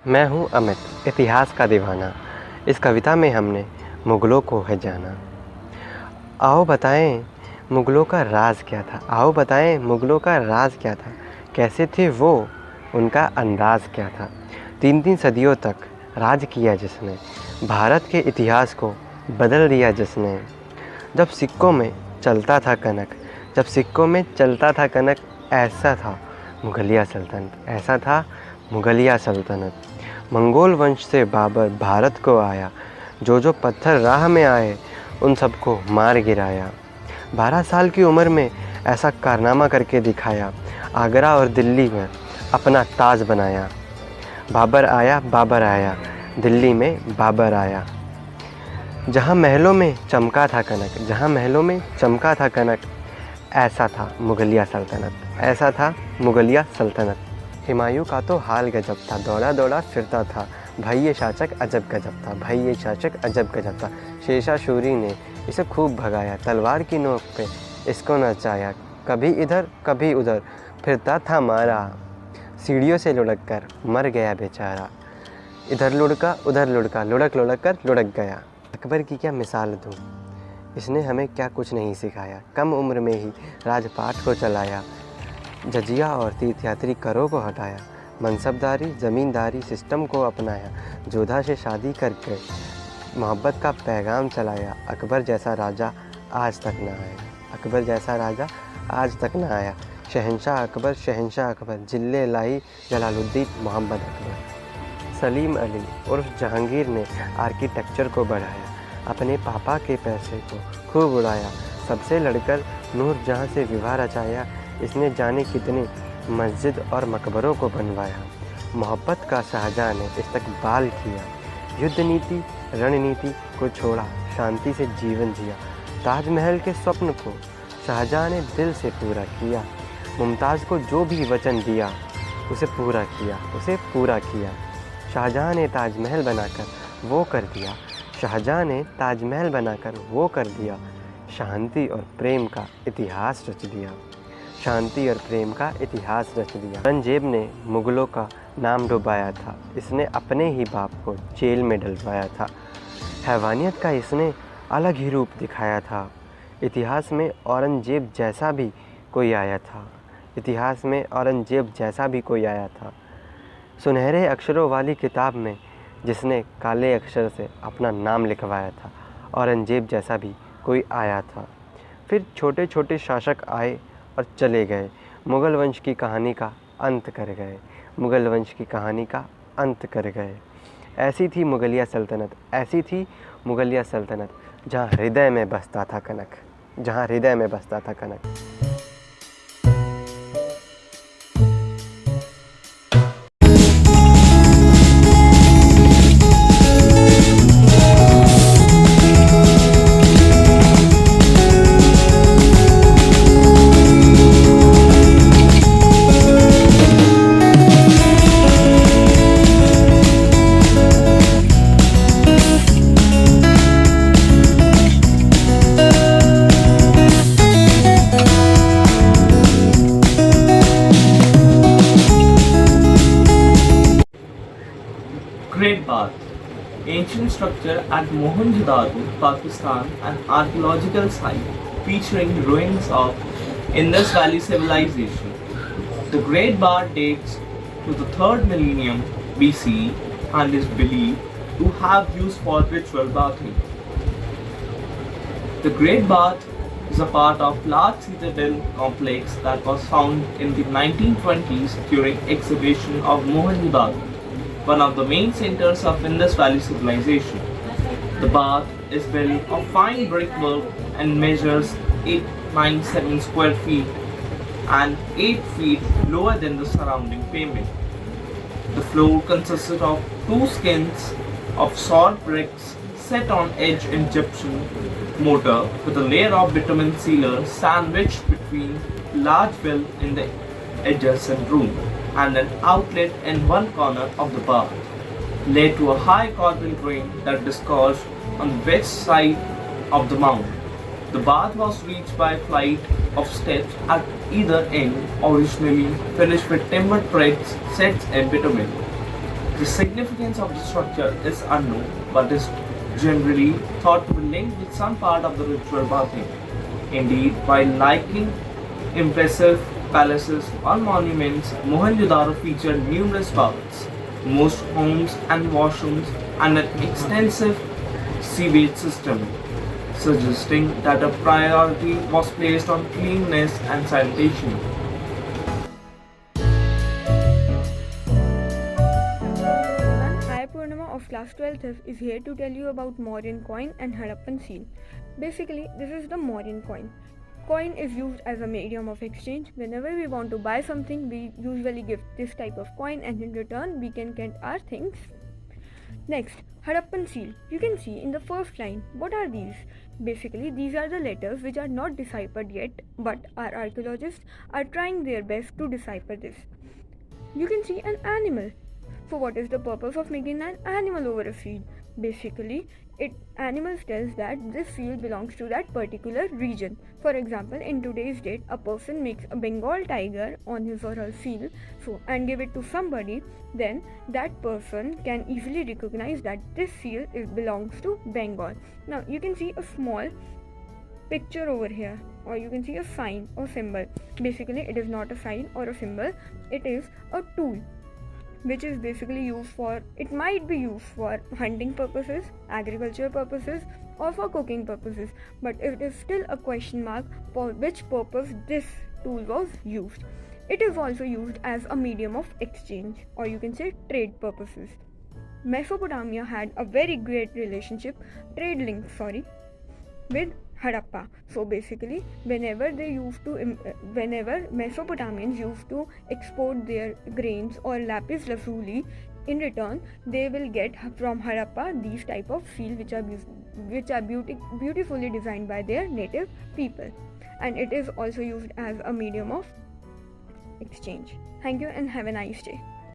मैं हूँ अमित, इतिहास का दीवाना। इस कविता में हमने मुग़लों को है जाना। आओ बताएं मुग़लों का राज क्या था। आओ बताएं मुग़लों का राज क्या था। कैसे थे वो, उनका अंदाज़ क्या था। 3-3 सदियों तक राज किया जिसने, भारत के इतिहास को बदल दिया जिसने। जब सिक्कों में चलता था कनक, जब सिक्कों में चलता था कनक, ऐसा था मुग़लिया सल्तनत, ऐसा था मुग़लिया सल्तनत। मंगोल वंश से बाबर भारत को आया, जो पत्थर राह में आए उन सबको मार गिराया। 12 साल की उम्र में ऐसा कारनामा करके दिखाया, आगरा और दिल्ली में अपना ताज बनाया। बाबर आया, दिल्ली में बाबर आया। जहाँ महलों में चमका था कनक, जहाँ महलों में चमका था कनक, ऐसा था मुग़लिया सल्तनत, ऐसा था मुग़लिया सल्तनत। हुमायूं का तो हाल गजब था, दौड़ा दौड़ा फिरता था, भाई ये शासक अजब गजब था, भाई ये शासक अजब गजब था। शेरशाह सूरी ने इसे खूब भगाया, तलवार की नोक पे इसको नचाया। कभी इधर कभी उधर फिरता था मारा, सीढ़ियों से लुढ़क कर मर गया बेचारा। इधर लुढ़का उधर लुढ़का, लुढ़क लुढ़क कर लुढ़क गया। अकबर की क्या मिसाल दूँ, इसने हमें क्या कुछ नहीं सिखाया। कम उम्र में ही राजपाट को चलाया, जजिया और तीर्थयात्री करों को हटाया। मनसबदारी ज़मींदारी सिस्टम को अपनाया, जोधा से शादी करके मोहब्बत का पैगाम चलाया। अकबर जैसा राजा आज तक ना आया, अकबर जैसा राजा आज तक ना आया। शहंशाह अकबर, जिले लाई जलालुद्दीन मोहम्मद अकबर। सलीम अली उर्फ जहांगीर ने आर्किटेक्चर को बढ़ाया, अपने पापा के पैसे को खूब उड़ाया। सबसे लड़कर नूरजहाँ से विवाह रचाया, इसने जाने कितने मस्जिद और मकबरों को बनवाया। मोहब्बत का शाहजहाँ ने इस्तकबाल किया, युद्ध नीति रणनीति को छोड़ा, शांति से जीवन जिया। ताजमहल के स्वप्न को शाहजहाँ ने दिल से पूरा किया, मुमताज़ को जो भी वचन दिया उसे पूरा किया। शाहजहाँ ने ताजमहल बनाकर वो कर दिया, शाहजहाँ ने ताजमहल बनाकर वो कर दिया। शांति और प्रेम का इतिहास रच दिया, शांति और प्रेम का इतिहास रच दिया। औरंगजेब ने मुग़लों का नाम डुबाया था, इसने अपने ही बाप को जेल में डलवाया था। हैवानियत का इसने अलग ही रूप दिखाया था। इतिहास में औरंगजेब जैसा भी कोई आया था, इतिहास में औरंगजेब जैसा भी कोई आया था। सुनहरे अक्षरों वाली किताब में जिसने काले अक्षर से अपना नाम लिखवाया था, औरंगजेब जैसा भी कोई आया था। फिर छोटे छोटे शासक आए और चले गए, मुग़ल वंश की कहानी का अंत कर गए, मुग़ल वंश की कहानी का अंत कर गए। ऐसी थी मुग़लिया सल्तनत, ऐसी थी मुग़लिया सल्तनत, जहाँ हृदय में बसता था कनक, जहाँ हृदय में बसता था कनक। Great Bath, ancient structure at Mohenjo-daro, Pakistan, an archaeological site featuring ruins of Indus Valley civilization. The Great Bath dates to the 3rd millennium BCE and is believed to have used for ritual bathing. The Great Bath is a part of large citadel complex that was found in the 1920s during excavation of Mohenjo-daro, one of the main centers of Indus Valley civilization. The bath is built of fine brickwork and measures 897 square feet and 8 feet lower than the surrounding pavement. The floor consisted of 2 skins of salt bricks set on edge Egyptian mortar with a layer of bitumen sealer sandwiched between large well in the adjacent room and an outlet in one corner of the bath, led to a high carbon drain that disgorged on the west side of the mount. The bath was reached by a flight of steps at either end, originally finished with timber treads set in bitumen. The significance of the structure is unknown, but is generally thought to be linked with some part of the ritual bathing. Indeed, while liking impressive palaces or monuments, Mohenjo-daro featured numerous baths, most homes and washrooms, and an extensive sewage system, suggesting that a priority was placed on cleanliness and sanitation. I Purnima of class 12th is here to tell you about Mauryan coin and Harappan seal. Basically, this is the Mauryan coin. Coin is used as a medium of exchange. Whenever we want to buy something, we usually give this type of coin, and in return we can get our things. Next, Harappan seal. You can see in the first line. What are these? Basically, these are the letters which are not deciphered yet, but our archaeologists are trying their best to decipher this. You can see an animal. So what is the purpose of making an animal over a seal? Basically, animals tells that this seal belongs to that particular region. For example, in today's date, a person makes a Bengal tiger on his or her seal and give it to somebody, then that person can easily recognize that this seal belongs to Bengal. Now you can see a small picture over here, or you can see a sign or symbol. Basically, it is not a sign or a symbol, it is a tool which is basically used for, it might be used for hunting purposes, agriculture purposes, or for cooking purposes, but it is still a question mark for which purpose this tool was used. It is also used as a medium of exchange, or you can say trade purposes. Mesopotamia had a very great relationship, trade link, with Harappa. So basically, whenever Mesopotamians used to export their grains or lapis lazuli, in return they will get from Harappa these type of seal which are beautifully designed by their native people, and it is also used as a medium of exchange. Thank you and have a nice day.